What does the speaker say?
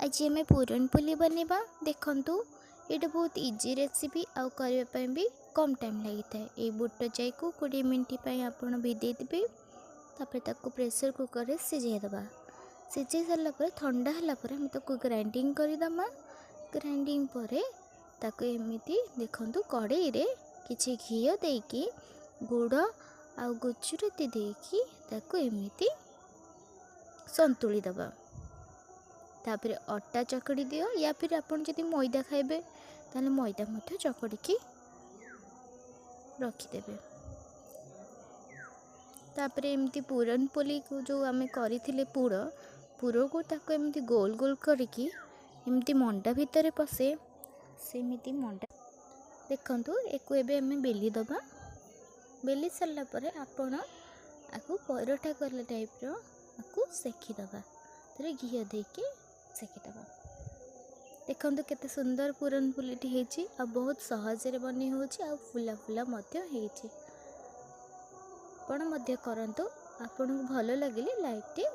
आज आम पूरणपोली बनवा देखु ये बहुत इजी रेसिपी आउ करने भी कम टाइम लगी था। ये बुट जाई को 20 मिनट आप भिदे देवे तापर प्रेशर कुकर में सिझेदबा। सिझे सारापर ठंडा है आम ग्राइंडिंग करदमा। ग्राइंडिंग पर एमती देखु कड़ई रे किछि घी देकी गुड़ आ गुजराती देकी एमती संतुली दबा। तापर अटा चकड़ी दियो या फिर आपन जदि मैदा खाइबे ताले मैदा मध्य चकड़ी की रखिदेबे। तापर एमती पूरणपोली को जो आमे करिथिले पुरो को ताको एमती गोल गोल करिकी एमती मंडा भितर पसे सेमिति मंडा देखंतु एको एबे आमे बेली दबा। बेली सारला परे आपण आकु परोठा करले टाइप रो आकु सेकी दबा। तरे घी देकी सेकीदबा। देखंतु केते सुंदर पूरणपोलीटी हेची आ बहुत सहज रे बनी होची आ फुला फुला मध्य हेची। आपण मध्य करंतु। आपन भलो लागिले लाइक